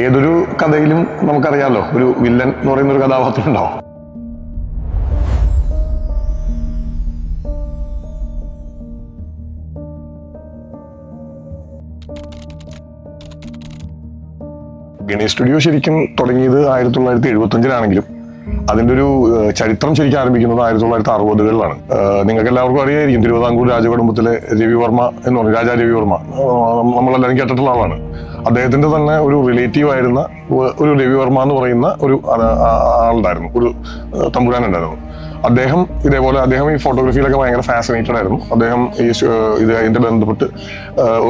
ഏതൊരു കഥയിലും നമുക്കറിയാമല്ലോ ഒരു വില്ലൻ എന്ന് പറയുന്ന ഒരു കഥാപാത്രം ഉണ്ടാവും. ഗണേഷ് സ്റ്റുഡിയോ ശരിക്കും തുടങ്ങിയത് 1975-ലാണെങ്കിലും അതിൻ്റെ ഒരു ചരിത്രം ശരിക്കും ആരംഭിക്കുന്നത് 1960-കളിലാണ്. നിങ്ങൾക്ക് എല്ലാവർക്കും അറിയായിരിക്കും, തിരുവിതാംകൂർ രാജകുടുംബത്തിലെ രവിവർമ്മ എന്ന് പറഞ്ഞു, രാജാ രവിവർമ്മ, നമ്മളെല്ലാവരും കേട്ടിട്ടുള്ള ആളാണ്. അദ്ദേഹത്തിന്റെ തന്നെ ഒരു റിലേറ്റീവ് ആയിരുന്ന ഒരു രവിവർമ്മ എന്ന് പറയുന്ന ഒരു ആളുണ്ടായിരുന്നു, ഒരു തമ്പുരാൻ ഉണ്ടായിരുന്നു. അദ്ദേഹം ഈ ഫോട്ടോഗ്രാഫിയിലൊക്കെ ഭയങ്കര ഫാസിനേറ്റഡ് ആയിരുന്നു. അദ്ദേഹം ഇതിന്റെ ബന്ധപ്പെട്ട്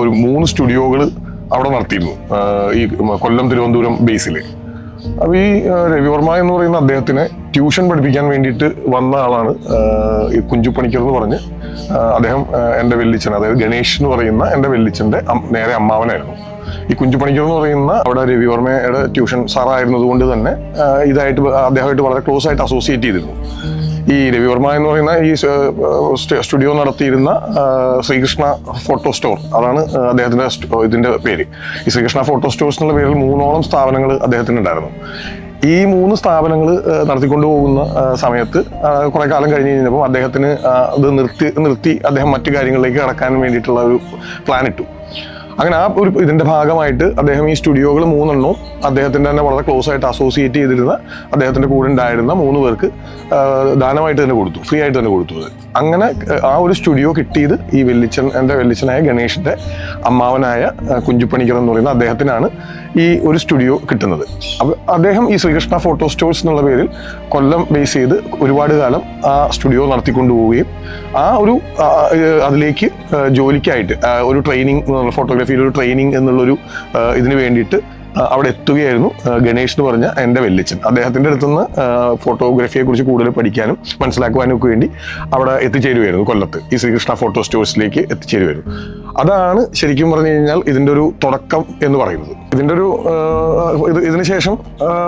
ഒരു 3 സ്റ്റുഡിയോകൾ അവിടെ നടത്തിയിരുന്നു, ഈ കൊല്ലം തിരുവനന്തപുരം ബേസിൽ. അപ്പൊ ഈ രവിവർമ്മ എന്ന് പറയുന്ന അദ്ദേഹത്തിനെ ട്യൂഷൻ പഠിപ്പിക്കാൻ വേണ്ടിയിട്ട് വന്ന ആളാണ് ഈ കുഞ്ചുപണിക്കർ എന്ന് പറഞ്ഞ്. അദ്ദേഹം എൻ്റെ വെല്ലിച്ചൻ, അതായത് ഗണേഷ് എന്ന് പറയുന്ന എൻ്റെ വെല്ലിച്ചൻ്റെ നേരെ അമ്മാവനായിരുന്നു. ഈ കുഞ്ചുപണിക്കർ എന്ന് പറയുന്ന അവിടെ രവിവർമ്മയുടെ ട്യൂഷൻ സാറായിരുന്നത് കൊണ്ട് തന്നെ അദ്ദേഹമായിട്ട് വളരെ ക്ലോസ് ആയിട്ട് അസോസിയേറ്റ് ചെയ്തിരുന്നു. ഈ രവിവർമ്മ എന്ന് പറയുന്ന ഈ സ്റ്റുഡിയോ നടത്തിയിരുന്ന ശ്രീകൃഷ്ണ ഫോട്ടോ സ്റ്റോർ, അതാണ് അദ്ദേഹത്തിന്റെ ഇതിന്റെ പേര്. ഈ ശ്രീകൃഷ്ണ ഫോട്ടോ സ്റ്റോഴ്സ് എന്നുള്ള പേരിൽ 3ഓളം സ്ഥാപനങ്ങൾ അദ്ദേഹത്തിന് ഉണ്ടായിരുന്നു. ഈ 3 സ്ഥാപനങ്ങൾ നടത്തിക്കൊണ്ടു പോകുന്ന സമയത്ത് കുറെ കാലം കഴിഞ്ഞ് കഴിഞ്ഞപ്പോൾ അദ്ദേഹത്തിന് അത് നിർത്തി അദ്ദേഹം മറ്റു കാര്യങ്ങളിലേക്ക് കടക്കാൻ വേണ്ടിയിട്ടുള്ള ഒരു പ്ലാൻ ഇട്ടു. അങ്ങനെ ഇതിന്റെ ഭാഗമായിട്ട് അദ്ദേഹം ഈ സ്റ്റുഡിയോകൾ 3 അദ്ദേഹത്തിന്റെ തന്നെ വളരെ ക്ലോസ് ആയിട്ട് അസോസിയേറ്റ് ചെയ്തിരുന്ന അദ്ദേഹത്തിന്റെ കൂടെ ഉണ്ടായിരുന്ന 3 പേർക്ക് ദാനമായിട്ട് തന്നെ കൊടുത്തു, ഫ്രീ ആയിട്ട് തന്നെ കൊടുത്തു. അങ്ങനെ ആ ഒരു സ്റ്റുഡിയോ കിട്ടിയത് ഈ എൻ്റെ വെല്ലിച്ചനായ ഗണേഷിന്റെ അമ്മാവനായ കുഞ്ചുപണിക്കർ എന്ന് പറയുന്ന അദ്ദേഹത്തിനാണ് ഈ ഒരു സ്റ്റുഡിയോ കിട്ടുന്നത്. അപ്പൊ അദ്ദേഹം ഈ ശ്രീകൃഷ്ണ ഫോട്ടോ സ്റ്റോഴ്സ് എന്നുള്ള പേരിൽ കൊല്ലം ബേസ് ചെയ്ത് ഒരുപാട് കാലം ആ സ്റ്റുഡിയോ നടത്തിക്കൊണ്ടുപോവുകയും അതിലേക്ക് ജോലിക്കായിട്ട് ഒരു ട്രെയിനിങ്, ഫോട്ടോഗ്രാഫിയിൽ ഒരു ട്രെയിനിങ് എന്നുള്ളൊരു ഇതിന് വേണ്ടിയിട്ട് അവിടെ എത്തുകയായിരുന്നു ഗണേഷ് എന്ന് പറഞ്ഞ എൻ്റെ വെല്ലിച്ചൻ. അദ്ദേഹത്തിൻ്റെ അടുത്തുനിന്ന് ഫോട്ടോഗ്രാഫിയെ കുറിച്ച് കൂടുതൽ പഠിക്കാനും മനസ്സിലാക്കുവാനും ഒക്കെ വേണ്ടി അവിടെ എത്തിച്ചേരുമായിരുന്നു, കൊല്ലത്ത് ഈ ശ്രീകൃഷ്ണ ഫോട്ടോ സ്റ്റോഴ്സിലേക്ക് എത്തിച്ചേരുമായിരുന്നു. അതാണ് ശരിക്കും പറഞ്ഞു കഴിഞ്ഞാൽ ഇതിൻ്റെ ഒരു തുടക്കം എന്ന് പറയുന്നത്. ഇതിന് ശേഷം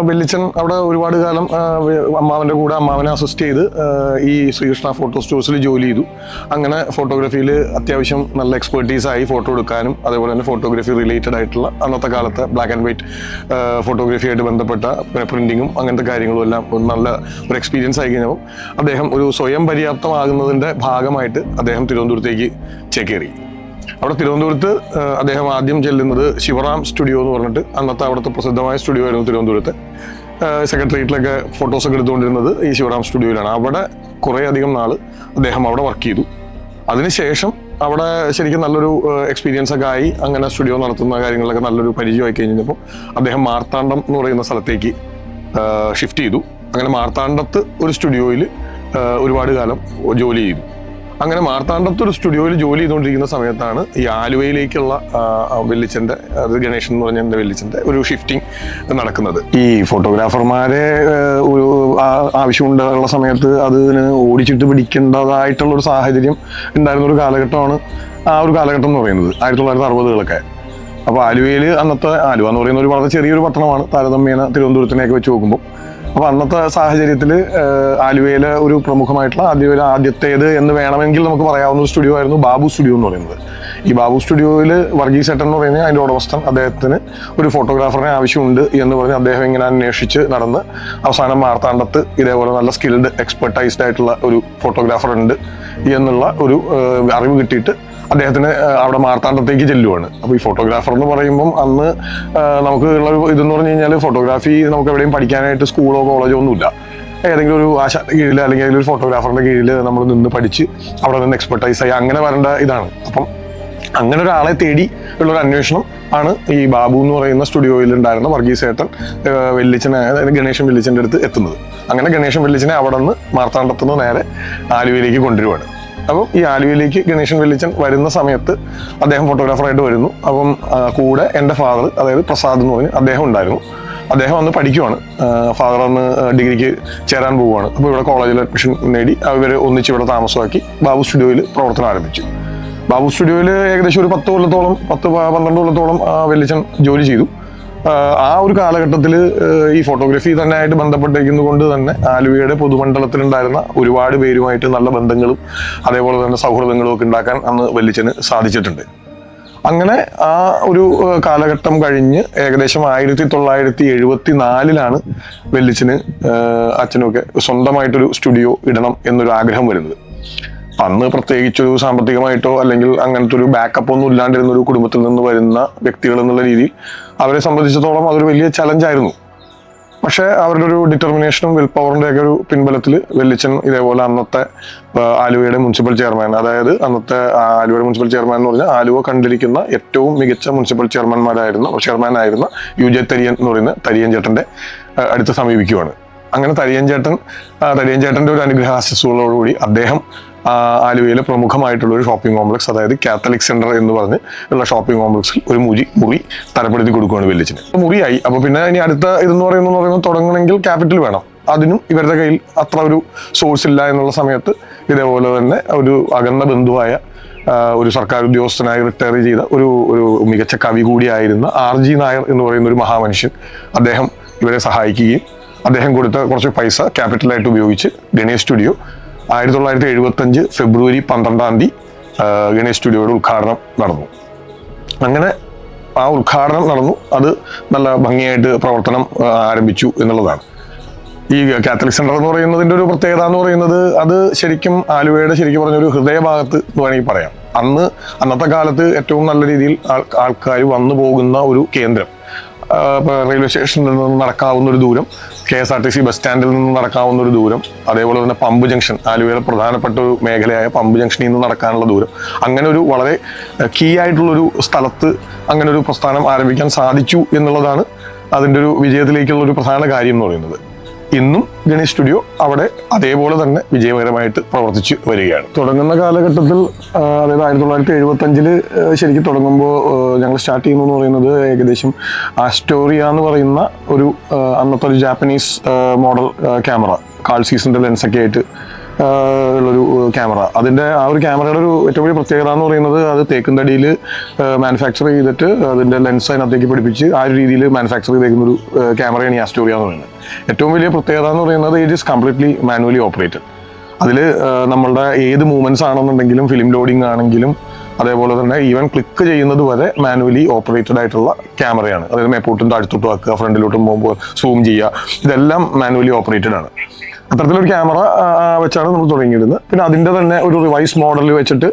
വെല്ലിച്ചൻ അവിടെ ഒരുപാട് കാലം അമ്മാവനെ അസിസ്റ്റ് ചെയ്ത് ഈ ശ്രീകൃഷ്ണ ഫോട്ടോ സ്റ്റോഴ്സിൽ ജോലി ചെയ്തു. അങ്ങനെ ഫോട്ടോഗ്രാഫിയിൽ അത്യാവശ്യം നല്ല എക്സ്പെർട്ടീസായി ഫോട്ടോ എടുക്കാനും അതേപോലെ തന്നെ ഫോട്ടോഗ്രാഫി റിലേറ്റഡ് ആയിട്ടുള്ള അന്നത്തെ കാലത്തെ ബ്ലാക്ക് ആൻഡ് വൈറ്റ് ഫോട്ടോഗ്രാഫി ആയിട്ട് ബന്ധപ്പെട്ട പ്രിന്റിങ്ങും അങ്ങനത്തെ കാര്യങ്ങളും എല്ലാം നല്ല ഒരു എക്സ്പീരിയൻസ് ആയി കഴിഞ്ഞപ്പോൾ അദ്ദേഹം ഒരു സ്വയം പര്യാപ്തമാകുന്നതിൻ്റെ ഭാഗമായിട്ട് അദ്ദേഹം തിരുവനന്തപുരത്തേക്ക് ചേക്കേറി. അവിടെ തിരുവനന്തപുരത്ത് അദ്ദേഹം ആദ്യം ചെല്ലുന്നത് ശിവറാം സ്റ്റുഡിയോ എന്ന് പറഞ്ഞിട്ട് അന്നത്തെ അവിടുത്തെ പ്രസിദ്ധമായ സ്റ്റുഡിയോ ആയിരുന്നു തിരുവനന്തപുരത്ത്. സെക്രട്ടേറിയറ്റിലൊക്കെ ഫോട്ടോസൊക്കെ എടുത്തുകൊണ്ടിരുന്നത് ഈ ശിവറാം സ്റ്റുഡിയോയിലാണ്. അവിടെ കുറേ അധികം നാൾ അദ്ദേഹം അവിടെ വർക്ക് ചെയ്തു. അതിനുശേഷം അവിടെ ശരിക്കും നല്ലൊരു എക്സ്പീരിയൻസ് ഒക്കെ ആയി. അങ്ങനെ സ്റ്റുഡിയോ നടത്തുന്ന കാര്യങ്ങളിലൊക്കെ നല്ലൊരു പരിചയമായി കഴിഞ്ഞപ്പോൾ അദ്ദേഹം മാർത്താണ്ഡം എന്ന് പറയുന്ന സ്ഥലത്തേക്ക് ഷിഫ്റ്റ് ചെയ്തു. അങ്ങനെ മാർത്താണ്ഡത്ത് ഒരു സ്റ്റുഡിയോയിൽ ഒരുപാട് കാലം ജോലി ചെയ്തു. അങ്ങനെ മാർത്താണ്ഡത്ത് ഒരു സ്റ്റുഡിയോയിൽ ജോലി ചെയ്തുകൊണ്ടിരിക്കുന്ന സമയത്താണ് ഈ ആലുവയിലേക്കുള്ള വെല്ലിച്ചൻ്റെ, അത് ഗണേശൻ എന്ന് പറഞ്ഞ എൻ്റെ വെല്ലിച്ചൻ്റെ ഒരു ഷിഫ്റ്റിംഗ് നടക്കുന്നത്. ഈ ഫോട്ടോഗ്രാഫർമാരെ ഒരു ആവശ്യമുള്ള സമയത്ത് അതിന് ഓടിച്ചിട്ട് പിടിക്കേണ്ടതായിട്ടുള്ള ഒരു സാഹചര്യം ഉണ്ടായിരുന്ന ഒരു കാലഘട്ടമാണ് ആ ഒരു കാലഘട്ടം എന്ന് പറയുന്നത് 1960-കളൊക്കെ. അപ്പോൾ ആലുവയിൽ ആലുവ എന്ന് പറയുന്ന ഒരു വളരെ ചെറിയൊരു പട്ടണമാണ് താരതമ്യേന തിരുവനന്തപുരത്തിനെയൊക്കെ വെച്ച് നോക്കുമ്പോൾ. അപ്പോൾ അന്നത്തെ സാഹചര്യത്തിൽ ആലുവയിലെ ഒരു പ്രമുഖമായിട്ടുള്ള ആദ്യത്തേത് എന്ന് വേണമെങ്കിൽ നമുക്ക് പറയാവുന്ന ഒരു സ്റ്റുഡിയോ ആയിരുന്നു ബാബു സ്റ്റുഡിയോ എന്ന് പറയുന്നത്. ഈ ബാബു സ്റ്റുഡിയോയിൽ വർഗീസ് ഏട്ടൻ എന്ന് പറയുന്നത് അതിൻ്റെ ഉടമസ്ഥൻ, അദ്ദേഹത്തിന് ഒരു ഫോട്ടോഗ്രാഫറിനെ ആവശ്യമുണ്ട് എന്ന് പറഞ്ഞ് അദ്ദേഹം ഇങ്ങനെ അന്വേഷിച്ച് നടന്ന് അവസാനം മാർത്താണ്ഡത്ത് ഇതേപോലെ നല്ല സ്കിൽഡ് എക്സ്പെർട്ടൈസ്ഡ് ആയിട്ടുള്ള ഒരു ഫോട്ടോഗ്രാഫർ ഉണ്ട് എന്നുള്ള ഒരു അറിവ് കിട്ടിയിട്ട് അദ്ദേഹത്തിന് അവിടെ മാർത്താണ്ഡത്തേക്ക് ചെല്ലുവാണ്. അപ്പോൾ ഈ ഫോട്ടോഗ്രാഫർ എന്ന് പറയുമ്പം അന്ന് നമുക്ക് ഉള്ള ഇതെന്ന് പറഞ്ഞു കഴിഞ്ഞാൽ ഫോട്ടോഗ്രാഫി നമുക്ക് എവിടെയും പഠിക്കാനായിട്ട് സ്കൂളോ കോളേജോ ഒന്നുമില്ല. ഏതെങ്കിലും ഒരു ആശാന്റെ കീഴിൽ അല്ലെങ്കിൽ ഒരു ഫോട്ടോഗ്രാഫറിന്റെ കീഴിൽ നമ്മൾ നിന്ന് പഠിച്ച് അവിടെ നിന്ന് എക്സ്പെർട്ടൈസ് ആയി അങ്ങനെ വരേണ്ട ഇതാണ്. അപ്പം അങ്ങനെ ഒരാളെ തേടി ഉള്ളൊരു അന്വേഷണം ആണ് ഈ ബാബു എന്ന് പറയുന്ന സ്റ്റുഡിയോയിൽ ഉണ്ടായിരുന്ന വർഗീസ് ഏട്ടൻ ഗണേശൻ വെല്ലിച്ചൻ്റെ അടുത്ത് എത്തുന്നത്. അങ്ങനെ ഗണേശൻ വെല്ലിച്ചനെ അവിടെ നിന്ന് മാർത്താണ്ഡത്തുനിന്ന് നേരെ ആലുവയിലേക്ക് കൊണ്ടുവരുവാണ്. അപ്പം ഈ ആലുവയിലേക്ക് ഗണേശൻ വെല്ലിച്ചൻ വരുന്ന സമയത്ത് അദ്ദേഹം ഫോട്ടോഗ്രാഫറായിട്ട് വരുന്നു. അപ്പം കൂടെ എൻ്റെ ഫാദർ, അതായത് പ്രസാദ് എന്ന് പറഞ്ഞ് അദ്ദേഹം ഉണ്ടായിരുന്നു. അദ്ദേഹം അന്ന് പഠിക്കുവാണ്. ഫാദർ അന്ന് ഡിഗ്രിക്ക് ചേരാൻ പോവുകയാണ്. അപ്പോൾ ഇവിടെ കോളേജിൽ അഡ്മിഷൻ നേടി അവർ ഒന്നിച്ച് ഇവിടെ താമസമാക്കി ബാബു സ്റ്റുഡിയോയിൽ പ്രവർത്തനം ആരംഭിച്ചു. ബാബു സ്റ്റുഡിയോയിൽ ഏകദേശം ഒരു 10-12 കൊല്ലത്തോളം വെല്ലിച്ചൻ ജോലി ചെയ്തു. ആ ഒരു കാലഘട്ടത്തിൽ ഈ ഫോട്ടോഗ്രാഫി തന്നെ ആയിട്ട് ബന്ധപ്പെട്ടിരിക്കുന്നത് കൊണ്ട് തന്നെ ആലുവയുടെ പൊതുമണ്ഡലത്തിലുണ്ടായിരുന്ന ഒരുപാട് പേരുമായിട്ട് നല്ല ബന്ധങ്ങളും അതേപോലെ തന്നെ സൗഹൃദങ്ങളും ഒക്കെ ഉണ്ടാക്കാൻ അന്ന് വെല്ലിച്ചന് സാധിച്ചിട്ടുണ്ട്. അങ്ങനെ ആ ഒരു കാലഘട്ടം കഴിഞ്ഞ് ഏകദേശം 1974 വെല്ലിച്ചന് അച്ഛനൊക്കെ സ്വന്തമായിട്ടൊരു സ്റ്റുഡിയോ ഇടണം എന്നൊരു ആഗ്രഹം വരുന്നത്. അന്ന് പ്രത്യേകിച്ചൊരു സാമ്പത്തികമായിട്ടോ അല്ലെങ്കിൽ അങ്ങനത്തെ ഒരു ബാക്കപ്പ് ഒന്നും ഇല്ലാണ്ടിരുന്ന ഒരു കുടുംബത്തിൽ നിന്ന് വരുന്ന വ്യക്തികൾ എന്നുള്ള രീതിയിൽ അവരെ സംബന്ധിച്ചിടത്തോളം അതൊരു വലിയ ചലഞ്ചായിരുന്നു. പക്ഷേ അവരുടെ ഒരു ഡിറ്റർമിനേഷനും വിൽ പവറിന്റെ ഒക്കെ ഒരു പിൻബലത്തിൽ വെല്ലിച്ചൻ ഇതേപോലെ അന്നത്തെ ആലുവയുടെ മുനിസിപ്പൽ ചെയർമാൻ, അതായത് അന്നത്തെ ആലുവയുടെ മുനിസിപ്പൽ ചെയർമാൻ എന്ന് പറഞ്ഞാൽ ആലുവ കണ്ടിരിക്കുന്ന ഏറ്റവും മികച്ച മുനിസിപ്പൽ ചെയർമാനായിരുന്ന UJ തരിയൻ എന്ന് പറയുന്ന തരിയൻ ചേട്ടന്റെ അടുത്ത് സമീപിക്കുകയാണ്. അങ്ങനെ തരിയൻ ചേട്ടന്റെ ഒരു അനുഗ്രഹാശസ്സുകളോടുകൂടി അദ്ദേഹം ആലുവയിലെ പ്രമുഖമായിട്ടുള്ള ഒരു ഷോപ്പിംഗ് കോംപ്ലക്സ്, അതായത് കാത്തലിക് സെന്റർ എന്ന് പറഞ്ഞ് ഉള്ള ഷോപ്പിംഗ് കോംപ്ലക്സിൽ ഒരു മുറി തരപ്പെടുത്തി കൊടുക്കുകയാണ് വെല്ലിച്ചന്. മുറിയായി. അപ്പൊ പിന്നെ ഇനി അടുത്ത ഇതെന്ന് പറയുന്നത് തുടങ്ങണമെങ്കിൽ ക്യാപിറ്റൽ വേണം. അതിനും ഇവരുടെ കയ്യിൽ അത്ര ഒരു സോഴ്സ് ഇല്ല എന്നുള്ള സമയത്ത് ഇതേപോലെ തന്നെ ഒരു അകന്ന ബന്ധുവായ ഒരു സർക്കാർ ഉദ്യോഗസ്ഥനായി റിട്ടയർ ചെയ്ത ഒരു മികച്ച കവി കൂടിയായിരുന്ന RG നായർ എന്ന് പറയുന്ന ഒരു മഹാമനുഷ്യൻ, അദ്ദേഹം ഇവരെ സഹായിക്കുകയും അദ്ദേഹം കൊടുത്ത കുറച്ച് പൈസ ക്യാപിറ്റലായിട്ട് ഉപയോഗിച്ച് ഗണേഷ് സ്റ്റുഡിയോ 1975 ഫെബ്രുവരി 12 ഗണേഷ് സ്റ്റുഡിയോയുടെ ഉദ്ഘാടനം നടന്നു. അങ്ങനെ ആ ഉദ്ഘാടനം നടന്നു. അത് നല്ല ഭംഗിയായിട്ട് പ്രവർത്തനം ആരംഭിച്ചു എന്നുള്ളതാണ്. ഈ കാത്തലിക് സെന്റർ എന്ന് പറയുന്നതിൻ്റെ ഒരു പ്രത്യേകത എന്ന് പറയുന്നത് അത് ശരിക്കും ആലുവയുടെ പറഞ്ഞൊരു ഹൃദയഭാഗത്ത് എന്ന് വേണമെങ്കിൽ പറയാം. അന്നത്തെ കാലത്ത് ഏറ്റവും നല്ല രീതിയിൽ ആൾക്കാർ വന്നു പോകുന്ന ഒരു കേന്ദ്രം. റെയിൽവേ സ്റ്റേഷനിൽ നിന്ന് നടക്കാവുന്ന ഒരു ദൂരം, KSRTC ബസ് സ്റ്റാൻഡിൽ നിന്ന് നടക്കാവുന്ന ഒരു ദൂരം, അതേപോലെ തന്നെ പമ്പ് ജംഗ്ഷൻ, ആലുവയിലെ പ്രധാനപ്പെട്ട ഒരു മേഖലയായ പമ്പ് ജംഗ്ഷനിൽ നിന്ന് നടക്കാനുള്ള ദൂരം, അങ്ങനെ ഒരു വളരെ കീ ആയിട്ടുള്ളൊരു സ്ഥലത്ത് അങ്ങനെ ഒരു പ്രസ്ഥാനം ആരംഭിക്കാൻ സാധിച്ചു എന്നുള്ളതാണ് അതിൻ്റെ ഒരു വിജയത്തിലേക്കുള്ള ഒരു പ്രധാന കാര്യം എന്ന് പറയുന്നത്. ഇന്നും ഗണേഷ് സ്റ്റുഡിയോ അവിടെ അതേപോലെ തന്നെ വിജയകരമായിട്ട് പ്രവർത്തിച്ച് വരികയാണ്. തുടങ്ങുന്ന കാലഘട്ടത്തിൽ, അതായത് 1975 ശരിക്കും തുടങ്ങുമ്പോൾ ഞങ്ങൾ സ്റ്റാർട്ട് ചെയ്യുന്നതെന്ന് പറയുന്നത് ഏകദേശം ആസ്റ്റോറിയ എന്ന് പറയുന്ന ഒരു അന്നത്തെ ഒരു ജാപ്പനീസ് മോഡൽ ക്യാമറ, കാൾ സീസണിൻ്റെ ലെൻസൊക്കെ ആയിട്ട് ഉള്ളൊരു ക്യാമറ. അതിൻ്റെ ആ ഒരു ക്യാമറയുടെ ഒരു ഏറ്റവും വലിയ പ്രത്യേകത എന്ന് പറയുന്നത് അത് തേക്കുംതടിയിൽ മാനുഫാക്ചർ ചെയ്തിട്ട് അതിൻ്റെ ലെൻസ് അതിനകത്തേക്ക് പിടിപ്പിച്ച് ആ ഒരു രീതിയിൽ മാനുഫാക്ചർ ചെയ്തേക്കുന്ന ഒരു ക്യാമറയാണ് ഈ ആസ്റ്റോറിയ എന്ന് പറയുന്നത്. ഏറ്റവും വലിയ പ്രത്യേകത എന്ന് പറയുന്നത് it is completely manually operated. അതിൽ നമ്മളുടെ ഏത് മൂവ്മെൻറ്റ്സ് ആണെന്നുണ്ടെങ്കിലും ഫിലിം ലോഡിംഗ് ആണെങ്കിലും അതേപോലെ തന്നെ ഈവൻ ക്ലിക്ക് ചെയ്യുന്നത് വരെ മാനുവലി ഓപ്പറേറ്റഡ് ആയിട്ടുള്ള ക്യാമറയാണ്. അതായത് മേപ്പോട്ടും താഴ്ത്തോട്ടും ആക്കുക, ഫ്രണ്ടിലോട്ടും പോകുമ്പോൾ സൂം ചെയ്യുക, ഇതെല്ലാം മാനുവലി ഓപ്പറേറ്റഡ് ആണ്. അത്തരത്തിലൊരു ക്യാമറ വെച്ചാണ് നമ്മൾ തുടങ്ങിയിരുന്നത്. പിന്നെ അതിൻ്റെ തന്നെ ഒരു റിവൈസ് മോഡൽ വെച്ചിട്ട്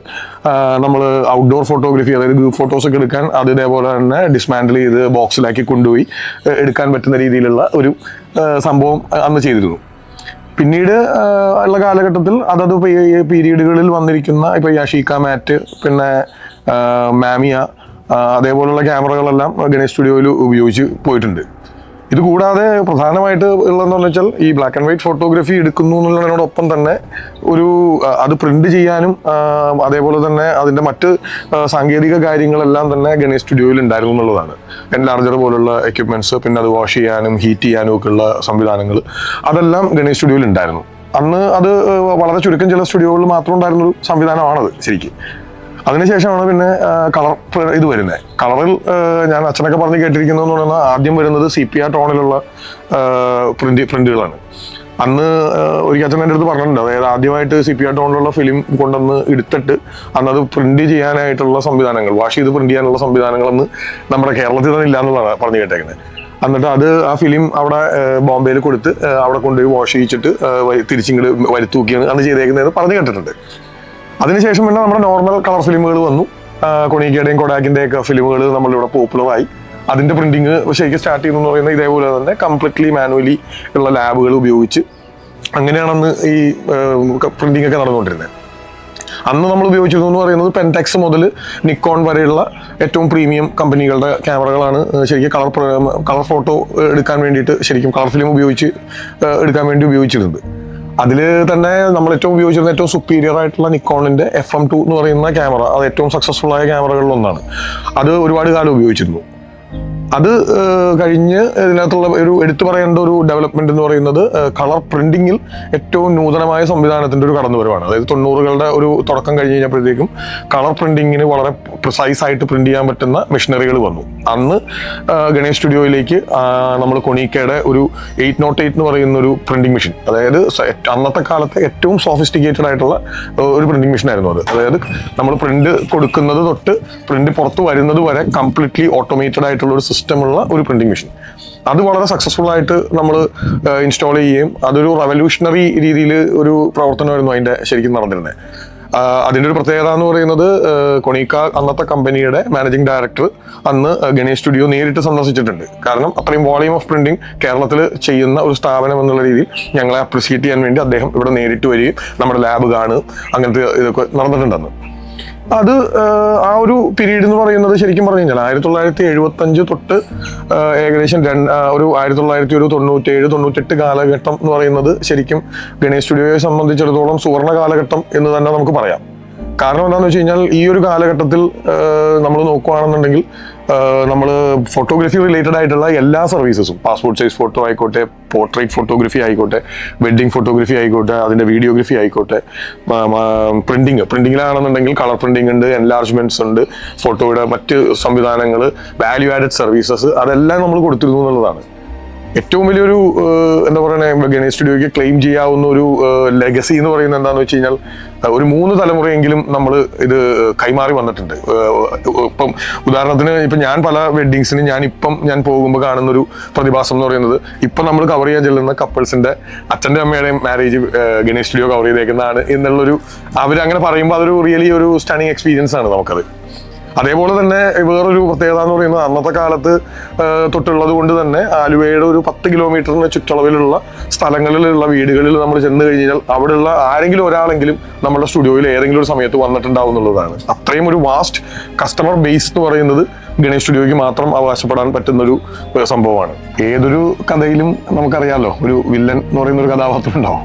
നമ്മൾ ഔട്ട്ഡോർ ഫോട്ടോഗ്രാഫി, അതായത് ഗ്രൂപ്പ് ഫോട്ടോസൊക്കെ എടുക്കാൻ അത് ഇതേപോലെ തന്നെ ഡിസ്മാൻഡിൽ ചെയ്ത് ബോക്സിലാക്കി കൊണ്ടുപോയി എടുക്കാൻ പറ്റുന്ന രീതിയിലുള്ള ഒരു സംഭവം അന്ന് ചെയ്തിരുന്നു. പിന്നീട് ഉള്ള കാലഘട്ടത്തിൽ അതത് പീരീഡുകളിൽ വന്നിരിക്കുന്ന ഇപ്പോൾ യാഷീക്ക മാറ്റ്, പിന്നെ മാമിയ, അതേപോലുള്ള ക്യാമറകളെല്ലാം ഗണേഷ് സ്റ്റുഡിയോയിൽ ഉപയോഗിച്ച് പോയിട്ടുണ്ട്. ഇത് കൂടാതെ പ്രധാനമായിട്ട് ഉള്ളതെന്ന് വെച്ചാൽ ഈ ബ്ലാക്ക് ആൻഡ് വൈറ്റ് ഫോട്ടോഗ്രാഫി എടുക്കുന്നു എന്നുള്ളതിനോടൊപ്പം തന്നെ അത് പ്രിന്റ് ചെയ്യാനും അതേപോലെ തന്നെ അതിൻ്റെ മറ്റ് സാങ്കേതിക കാര്യങ്ങളെല്ലാം തന്നെ ഗണേഷ് സ്റ്റുഡിയോയിൽ ഉണ്ടായിരുന്നു എന്നുള്ളതാണ്. എൻലാർജർ പോലുള്ള എക്യുപ്മെന്റ്സ്, പിന്നെ അത് വാഷ് ചെയ്യാനും ഹീറ്റ് ചെയ്യാനും ഒക്കെ ഉള്ള സംവിധാനങ്ങൾ, അതെല്ലാം ഗണേഷ് സ്റ്റുഡിയോയിൽ ഉണ്ടായിരുന്നു. അന്ന് അത് വളരെ ചുരുക്കം ചില സ്റ്റുഡിയോകളിൽ മാത്രം ഉണ്ടായിരുന്നൊരു സംവിധാനമാണത് ശരിക്കും. അതിനുശേഷമാണ് പിന്നെ കളർ ഇത് വരുന്നത്. കളറിൽ ഞാൻ അച്ഛനൊക്കെ പറഞ്ഞ് കേട്ടിരിക്കുന്നതെന്ന് പറയുന്നത് ആദ്യം വരുന്നത് CPR ടോണിലുള്ള പ്രിന്റുകളാണ്. അന്ന് ഒരിക്കൽ അച്ഛൻ എൻ്റെ അടുത്ത് പറഞ്ഞിട്ടുണ്ട്, അതായത് ആദ്യമായിട്ട് CPR ടോണിലുള്ള ഫിലിം കൊണ്ടുവന്ന് എടുത്തിട്ട് അന്നത് പ്രിന്റ് ചെയ്യാനായിട്ടുള്ള സംവിധാനങ്ങൾ, വാഷ് ചെയ്ത് പ്രിന്റ് ചെയ്യാനുള്ള സംവിധാനങ്ങളൊന്നും നമ്മുടെ കേരളത്തിൽ തന്നെ ഇല്ല എന്നുള്ളതാണ് പറഞ്ഞു കേട്ടേക്കുന്നത്. എന്നിട്ട് ആ ഫിലിം അവിടെ ബോംബെയിൽ കൊടുത്ത് അവിടെ കൊണ്ടുപോയി വാഷ് ചെയ്യിച്ചിട്ട് തിരിച്ചിങ്ങോട്ട് വരുത്തൂക്കിയാണ് അന്ന് ചെയ്തേക്കുന്നതെന്ന് പറഞ്ഞു കേട്ടിട്ടുണ്ട്. അതിനുശേഷം പിന്നെ നമ്മുടെ നോർമൽ കളർ ഫിലിമുകൾ വന്നു. കൊണീക്കയുടെയും കൊഡാക്കിൻ്റെ ഒക്കെ ഫിലിമുകൾ നമ്മളിവിടെ പോപ്പുലറായി. അതിൻ്റെ പ്രിന്റിങ് ശരിക്കും സ്റ്റാർട്ട് ചെയ്യുന്നു എന്ന് പറയുന്നത് ഇതേപോലെ തന്നെ കംപ്ലീറ്റ്ലി മാനുവലി ഉള്ള ലാബുകൾ ഉപയോഗിച്ച് അങ്ങനെയാണെന്ന് ഈ പ്രിന്റിംഗ് ഒക്കെ നടന്നുകൊണ്ടിരുന്നത്. അന്ന് നമ്മൾ ഉപയോഗിച്ചിരുന്നു എന്ന് പറയുന്നത് പെൻടെക്സ് മുതൽ നിക്കോൺ വരെയുള്ള ഏറ്റവും പ്രീമിയം കമ്പനികളുടെ ക്യാമറകളാണ് ശരിക്കും കളർ ഫോട്ടോ എടുക്കാൻ വേണ്ടിയിട്ട്, ശരിക്കും കളർ ഫിലിം എടുക്കാൻ വേണ്ടി ഉപയോഗിച്ചിരുന്നത്. അതിൽ തന്നെ നമ്മൾ ഏറ്റവും ഉപയോഗിച്ചിരുന്ന ഏറ്റവും സുപ്പീരിയർ ആയിട്ടുള്ള നിക്കോണിൻ്റെ FM2 എന്ന് പറയുന്ന ക്യാമറ, അത് ഏറ്റവും സക്സസ്ഫുൾ ആയ ക്യാമറകളിലൊന്നാണ്. അത് ഒരുപാട് കാലം ഉപയോഗിച്ചിരുന്നു. അത് കഴിഞ്ഞ് ഇതിനകത്തുള്ള ഒരു എടുത്തു പറയേണ്ട ഒരു ഡെവലപ്മെന്റ് എന്ന് പറയുന്നത് കളർ പ്രിന്റിങ്ങിൽ ഏറ്റവും നൂതനമായ സംവിധാനത്തിന്റെ ഒരു കടന്നുവരവാണ്. അതായത് 90കളുടെ ഒരു തുടക്കം കഴിഞ്ഞ് കഴിഞ്ഞപ്പോഴത്തേക്കും കളർ പ്രിന്റിങ്ങിന് വളരെ പ്രിസൈസ് ആയിട്ട് പ്രിന്റ് ചെയ്യാൻ പറ്റുന്ന മെഷീനറികൾ വന്നു. അന്ന് ഗണേഷ് സ്റ്റുഡിയോയിലേക്ക് നമ്മൾ കൊണീക്കയുടെ ഒരു 808 എന്ന് പറയുന്ന ഒരു പ്രിന്റിംഗ് മെഷീൻ, അതായത് അന്നത്തെ കാലത്തെ ഏറ്റവും സോഫിസ്റ്റിക്കേറ്റഡ് ആയിട്ടുള്ള ഒരു പ്രിന്റിംഗ് മെഷീൻ ആയിരുന്നു അത്. അതായത് നമ്മൾ പ്രിന്റ് കൊടുക്കുന്നത് തൊട്ട് പ്രിന്റ് പുറത്ത് വരുന്നത് വരെ കംപ്ലീറ്റ്ലി ഓട്ടോമേറ്റഡ് ആയിട്ടുള്ള ഒരു സിസ്റ്റമുള്ള ഒരു പ്രിന്റിംഗ് മെഷീൻ. അത് വളരെ സക്സസ്ഫുൾ ആയിട്ട് നമ്മൾ ഇൻസ്റ്റാൾ ചെയ്യുകയും അതൊരു റവല്യൂഷണറി രീതിയിൽ ഒരു പ്രവർത്തനമായിരുന്നു അതിന്റെ ശരിക്കും നടന്നിരുന്നത്. അതിൻ്റെ ഒരു പ്രത്യേകത എന്ന് പറയുന്നത് കൊണീക്ക അന്നത്തെ കമ്പനിയുടെ മാനേജിംഗ് ഡയറക്ടർ അന്ന് ഗണേഷ് സ്റ്റുഡിയോ നേരിട്ട് സന്ദർശിച്ചിട്ടുണ്ട്. കാരണം അത്രയും വോളിയം ഓഫ് പ്രിന്റിംഗ് കേരളത്തിൽ ചെയ്യുന്ന ഒരു സ്ഥാപനം എന്നുള്ള രീതിയിൽ ഞങ്ങളെ അപ്രിസിയേറ്റ് ചെയ്യാൻ വേണ്ടി അദ്ദേഹം ഇവിടെ നേരിട്ട് വരികയും നമ്മുടെ ലാബ് കാണുകയും അങ്ങനത്തെ ഇതൊക്കെ നടന്നിട്ടുണ്ടെന്ന്. അത് ആ ഒരു പീരീഡ് എന്ന് പറയുന്നത് ശരിക്കും പറഞ്ഞു കഴിഞ്ഞാൽ 1975 തൊട്ട് ഏകദേശം ഒരു 1997-98 കാലഘട്ടം എന്ന് പറയുന്നത് ശരിക്കും ഗണേഷ് സ്റ്റുഡിയോയെ സംബന്ധിച്ചിടത്തോളം സുവർണ കാലഘട്ടം എന്ന് തന്നെ നമുക്ക് പറയാം. കാരണം എന്താണെന്ന് വെച്ച് കഴിഞ്ഞാൽ ഈ ഒരു കാലഘട്ടത്തിൽ നമ്മൾ നോക്കുകയാണെന്നുണ്ടെങ്കിൽ നമ്മൾ ഫോട്ടോഗ്രാഫി റിലേറ്റഡ് ആയിട്ടുള്ള എല്ലാ സർവീസസും, പാസ്പോർട്ട് സൈസ് ഫോട്ടോ ആയിക്കോട്ടെ, പോർട്രേറ്റ് ഫോട്ടോഗ്രാഫി ആയിക്കോട്ടെ, വെഡ്ഡിങ് ഫോട്ടോഗ്രാഫി ആയിക്കോട്ടെ, അതിൻ്റെ വീഡിയോഗ്രാഫി ആയിക്കോട്ടെ, പ്രിന്റിങ്ങിലാണെന്നുണ്ടെങ്കിൽ കളർ പ്രിന്റിംഗ് ഉണ്ട്, എൻലാർജ്മെന്റ്സ് ഉണ്ട്, ഫോട്ടോയുടെ മറ്റ് സംവിധാനങ്ങൾ, വാല്യൂ ആഡഡ് സർവീസസ്, അതെല്ലാം നമ്മൾ കൊടുത്തിരുന്നു എന്നുള്ളതാണ്. ഏറ്റവും വലിയൊരു എന്താ പറയുക ഗണേഷ് സ്റ്റുഡിയോയ്ക്ക് ക്ലെയിം ചെയ്യാവുന്ന ഒരു ലെഗസി എന്ന് പറയുന്നത് എന്താണെന്ന് വെച്ച് കഴിഞ്ഞാൽ ഒരു 3 തലമുറയെങ്കിലും നമ്മൾ ഇത് കൈമാറി വന്നിട്ടുണ്ട്. ഇപ്പം ഉദാഹരണത്തിന് ഇപ്പം ഞാൻ പല വെഡ്ഡിങ്സിന് ഞാൻ പോകുമ്പോൾ കാണുന്നൊരു പ്രതിഭാസം എന്ന് പറയുന്നത് ഇപ്പം നമ്മൾ കവർ ചെയ്യാൻ ചെല്ലുന്ന കപ്പിൾസിന്റെ അച്ഛൻ്റെ അമ്മയുടെയും മാരേജ് ഗണേഷ് സ്റ്റുഡിയോ കവർ ചെയ്തേക്കുന്നതാണ് എന്നുള്ളൊരു അവരങ്ങനെ പറയുമ്പോൾ അതൊരു റിയലി ഒരു സ്റ്റണിങ് എക്സ്പീരിയൻസ് ആണ് നമുക്കത്. അതേപോലെ തന്നെ വേറൊരു പ്രത്യേകത എന്ന് പറയുന്നത് അന്നത്തെ കാലത്ത് തൊട്ടുള്ളത് കൊണ്ട് തന്നെ ആലുവയുടെ ഒരു 10 കിലോമീറ്ററിന് ചുറ്റളവിലുള്ള സ്ഥലങ്ങളിലുള്ള വീടുകളിൽ നമ്മൾ ചെന്ന് കഴിഞ്ഞാൽ അവിടെയുള്ള ആരെങ്കിലും ഒരാളെങ്കിലും നമ്മുടെ സ്റ്റുഡിയോയിൽ ഏതെങ്കിലും ഒരു സമയത്ത് വന്നിട്ടുണ്ടാവും എന്നുള്ളതാണ്. അത്രയും ഒരു വാസ്റ്റ് കസ്റ്റമർ ബേസ് എന്ന് പറയുന്നത് ഗണേഷ് സ്റ്റുഡിയോയ്ക്ക് മാത്രം അവകാശപ്പെടാൻ പറ്റുന്നൊരു സംഭവമാണ്. ഏതൊരു കഥയിലും നമുക്കറിയാമല്ലോ ഒരു വില്ലൻ എന്ന് പറയുന്ന ഒരു കഥാപാത്രം ഉണ്ടാവും.